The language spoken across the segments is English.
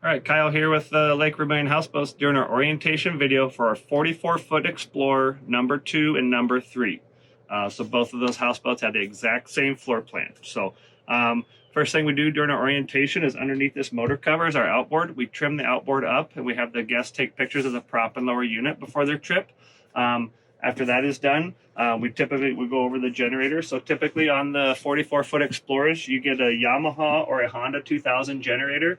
All right, Kyle here with Lake Vermilion Houseboats doing our orientation video for our 44-foot Explorer number 2 and number 3. So both of those houseboats had the exact same floor plan. So first thing we do during our orientation is underneath this motor cover is our outboard. We trim the outboard up and we have the guests take pictures of the prop and lower unit before their trip. After that is done, we go over the generator. So typically on the 44-foot Explorers, you get a Yamaha or a Honda 2000 generator.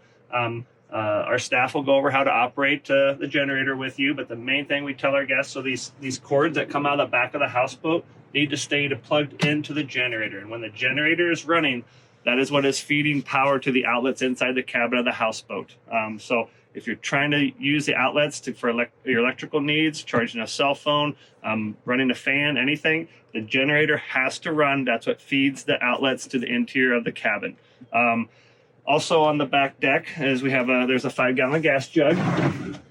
Our staff will go over how to operate the generator with you, but the main thing we tell our guests, so these cords that come out of the back of the houseboat need to stay plugged into the generator. And when the generator is running, that is what is feeding power to the outlets inside the cabin of the houseboat. So if you're trying to use the outlets for your electrical needs, charging a cell phone, running a fan, anything, the generator has to run. That's what feeds the outlets to the interior of the cabin. Also on the back deck is we have there's a 5-gallon gas jug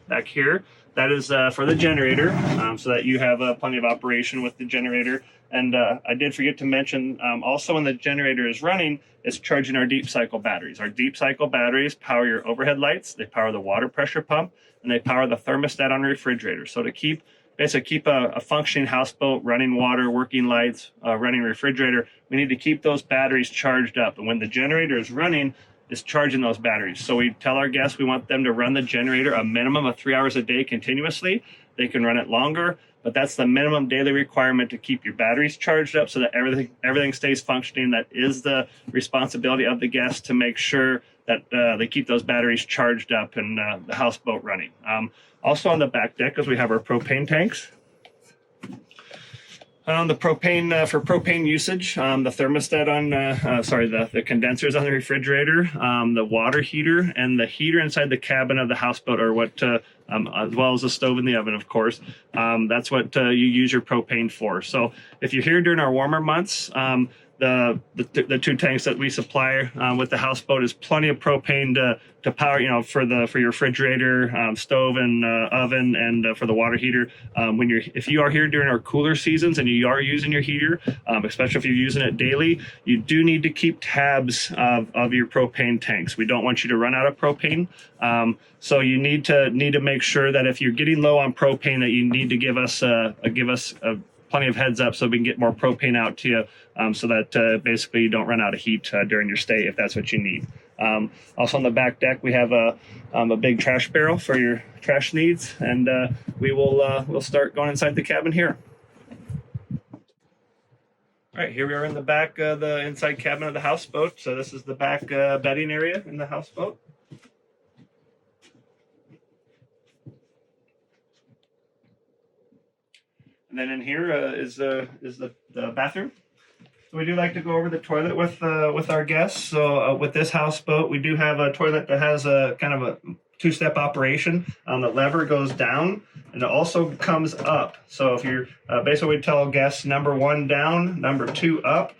back here. That is for the generator, so that you have plenty of operation with the generator. And I did forget to mention, also when the generator is running, it's charging our deep cycle batteries. Our deep cycle batteries power your overhead lights, they power the water pressure pump, and they power the thermostat on the refrigerator. So to basically keep a functioning houseboat, running water, working lights, running refrigerator, we need to keep those batteries charged up. And when the generator is running, is charging those batteries. So we tell our guests we want them to run the generator a minimum of 3 hours a day continuously. They can run it longer, but that's the minimum daily requirement to keep your batteries charged up so that everything stays functioning. That is the responsibility of the guests to make sure that they keep those batteries charged up and the houseboat running. Also on the back deck is we have our propane tanks. The propane for propane usage, the thermostat on, the condensers on the refrigerator, the water heater, and the heater inside the cabin of the houseboat are what, as well as the stove and the oven, of course. That's what you use your propane for. So if you're here during our warmer months, the 2 tanks that we supply with the houseboat is plenty of propane to power, for your refrigerator, stove and oven, and for the water heater. If you are here during our cooler seasons and you are using your heater, especially if you're using it daily, you do need to keep tabs of your propane tanks. We don't want you to run out of propane. So you need to make sure that if you're getting low on propane, that you need to give us plenty of heads up so we can get more propane out to you, so that basically you don't run out of heat during your stay if that's what you need. Also on the back deck we have a big trash barrel for your trash needs, and we'll start going inside the cabin here. All right, here we are in the back of the inside cabin of the houseboat. So this is the back bedding area in the houseboat. And then in here is the bathroom. So we do like to go over the toilet with our guests. So with this houseboat, we do have a toilet that has a kind of a 2-step operation. The lever goes down and it also comes up. So if you're basically, we tell guests number 1 down, number 2 up.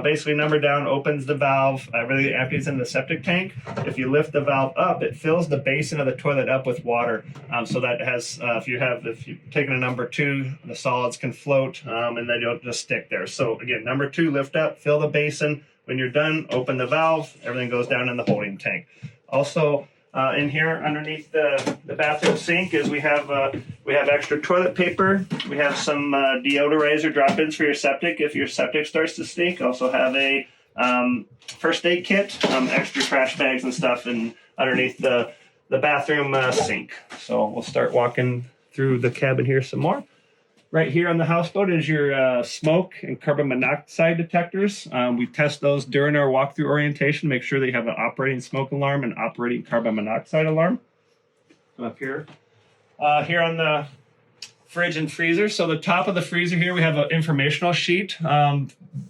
Basically number down opens the valve, everything empties in the septic tank. If you lift the valve up, it fills the basin of the toilet up with water. So that has, if you've taken a number 2, the solids can float, and they don't just stick there. So again, number 2, lift up, fill the basin. When you're done, open the valve, everything goes down in the holding tank. Also, in here underneath the bathroom sink is we have extra toilet paper. We have some deodorizer drop-ins for your septic if your septic starts to stink. Also have a first aid kit, extra trash bags and stuff, and underneath the bathroom sink. So we'll start walking through the cabin here some more. Right here on the houseboat is your smoke and carbon monoxide detectors. We test those during our walkthrough orientation, make sure they have an operating smoke alarm and operating carbon monoxide alarm. Come up here. Here on the fridge and freezer. So the top of the freezer here, we have an informational sheet,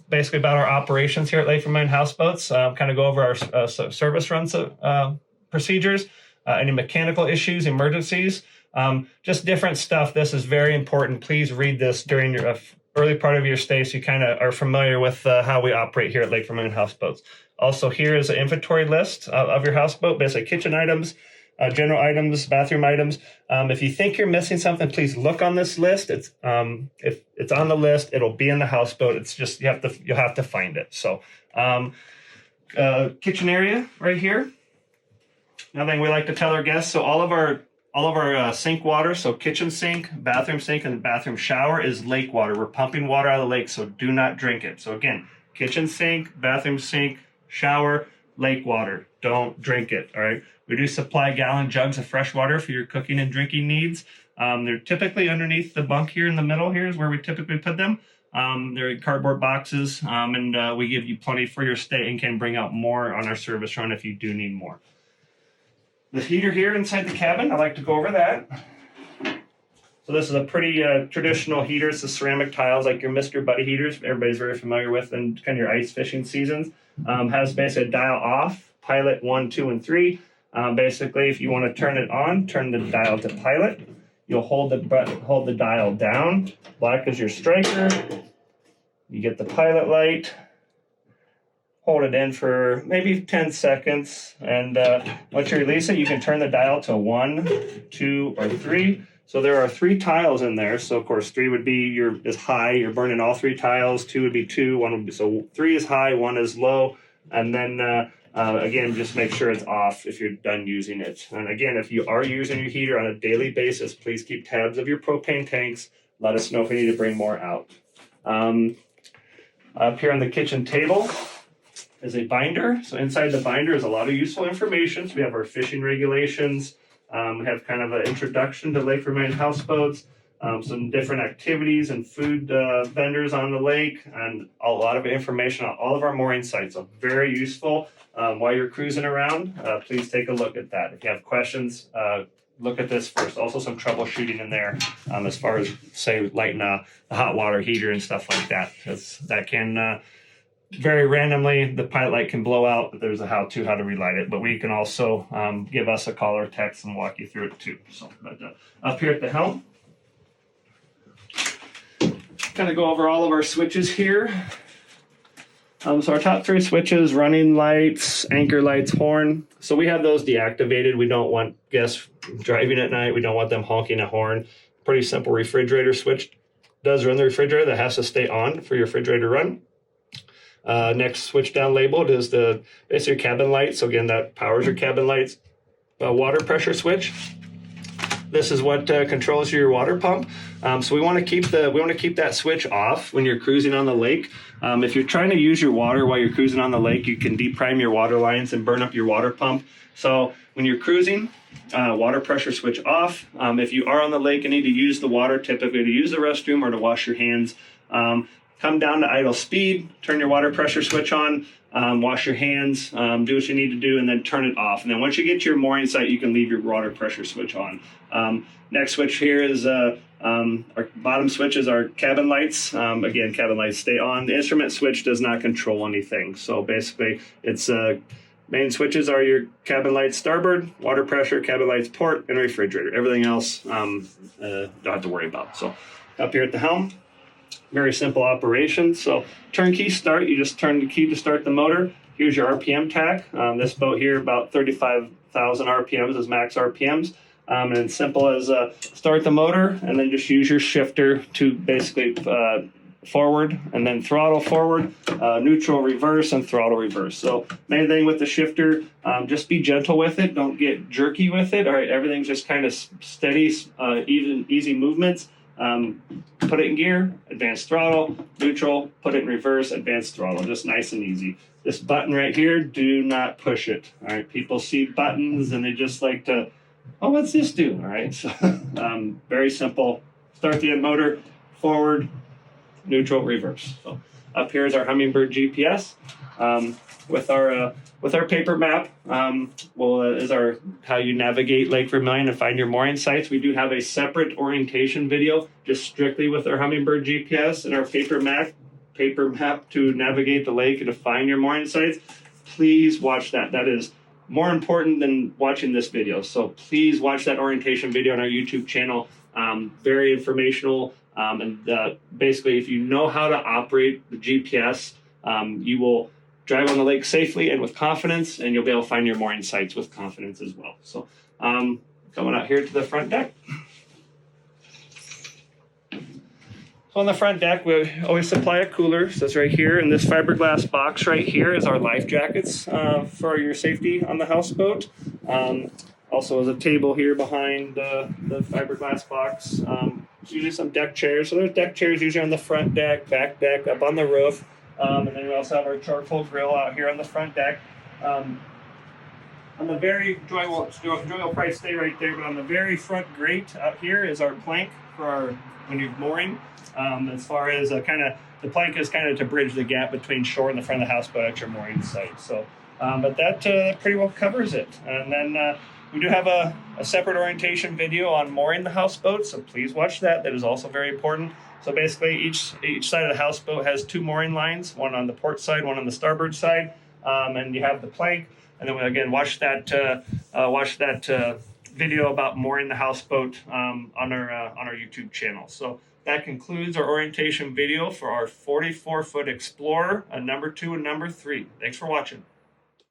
basically about our operations here at Lake Vermilion Houseboats. Kind of go over our service runs procedures, any mechanical issues, emergencies. Just different stuff. This is very important. Please read this during your early part of your stay so you kind of are familiar with how we operate here at Lake Vermilion Houseboats. Also, here is an inventory list of your houseboat, basically kitchen items, general items, bathroom items. If you think you're missing something, please look on this list. If it's on the list, it'll be in the houseboat. It's just you'll have to find it. So, kitchen area right here. Another thing we like to tell our guests, so all of our sink water, so kitchen sink, and bathroom shower is lake water. We're pumping water out of the lake, so do not drink it. So again, kitchen sink, bathroom sink, shower, lake water. Don't drink it, all right? We do supply gallon jugs of fresh water for your cooking and drinking needs. They're typically underneath the bunk here in the middle. Here is where we typically put them. They're in cardboard boxes, and we give you plenty for your stay and can bring out more on our service run if you do need more. The heater here inside the cabin, I like to go over that. So this is a pretty traditional heater. It's the ceramic tiles like your Mr. Buddy heaters everybody's very familiar with in kind of your ice fishing seasons. Has basically a dial off, pilot 1, 2, and 3. Basically, if you want to turn it on, turn the dial to pilot. You'll hold the dial down. Black is your striker. You get the pilot light. Hold it in for maybe 10 seconds, and once you release it, you can turn the dial to 1, 2, or 3. So there are 3 tiles in there. So of course 3 would be is high. You're burning all 3 tiles. 2 would be 2. 1 would be, so 3 is high, 1 is low, and then again, just make sure it's off if you're done using it. And again, if you are using your heater on a daily basis, please keep tabs of your propane tanks. Let us know if we need to bring more out. Up here on the kitchen table is a binder. So inside the binder is a lot of useful information. So we have our fishing regulations. We have kind of an introduction to Lake Vermilion houseboats, some different activities and food vendors on the lake, and a lot of information on all of our mooring sites. So very useful while you're cruising around. Please take a look at that. If you have questions, look at this first. Also some troubleshooting in there as far as, say, lighting a hot water heater and stuff like that, because that can very randomly, the pilot light can blow out, but there's a how to relight it. But we can also give us a call or text and walk you through it too. So, but, up here at the helm, kind of go over all of our switches here. So our top 3 switches, running lights, anchor lights, horn. So we have those deactivated. We don't want guests driving at night. We don't want them honking a horn. Pretty simple refrigerator switch. Does run the refrigerator. That has to stay on for your refrigerator run. Next switch down labeled is the basically cabin light. So again, that powers your cabin lights. Water pressure switch. This is what controls your water pump. So we want to keep that switch off when you're cruising on the lake. If you're trying to use your water while you're cruising on the lake, you can deprime your water lines and burn up your water pump. So when you're cruising, water pressure switch off. If you are on the lake and need to use the water, typically to use the restroom or to wash your hands, come down to idle speed, turn your water pressure switch on, wash your hands, do what you need to do, and then turn it off. And then once you get to your mooring site, you can leave your water pressure switch on. Next switch here is our bottom switch is our cabin lights. Again, cabin lights stay on. The instrument switch does not control anything. So basically, it's main switches are your cabin lights starboard, water pressure, cabin lights port, and refrigerator. Everything else don't have to worry about. So up here at the helm, very simple operation. So turnkey start, you just turn the key to start the motor. Here's your RPM tach. This boat here, about 35,000 RPMs is max RPMs. And it's simple as start the motor and then just use your shifter to basically forward and then throttle forward, neutral reverse, and throttle reverse. So main thing with the shifter, just be gentle with it. Don't get jerky with it. All right, everything's just kind of steady, even easy movements. Put it in gear, advanced throttle, neutral, put it in reverse, advanced throttle. Just nice and easy. This button right here, do not push it. All right, people see buttons and they just like to, oh, what's this do? All right, so very simple. Start the end motor, forward, neutral, reverse. So up here is our Humminbird GPS with our paper map. Is our how you navigate Lake Vermilion and find your mooring sites. We do have a separate orientation video just strictly with our Humminbird GPS and our paper map to navigate the lake and to find your mooring sites. Please watch that. That is more important than watching this video. So please watch that orientation video on our YouTube channel. Very informational. Basically, if you know how to operate the GPS, you will drive on the lake safely and with confidence, and you'll be able to find your mooring sites with confidence as well. So coming out here to the front deck. So on the front deck, we always supply a cooler. So it's right here, and this fiberglass box right here is our life jackets for your safety on the houseboat. Also, is a table here behind the fiberglass box. It's usually some deck chairs. So there's deck chairs usually on the front deck, back deck, up on the roof. And then we also have our charcoal grill out here on the front deck. On the very, Joy will probably stay right there, but on the very front grate out here is our plank for our when you're mooring. As far as the plank is kind of to bridge the gap between shore and the front of the houseboat at your mooring site. So, but that pretty well covers it. And then we do have a separate orientation video on mooring the houseboat, so please watch that. That is also very important. So basically, each side of the houseboat has 2 mooring lines, one on the port side, one on the starboard side, and you have the plank. And then again, watch that video about mooring the houseboat on our YouTube channel. So that concludes our orientation video for our 44-foot Explorer, number 2 and number 3. Thanks for watching.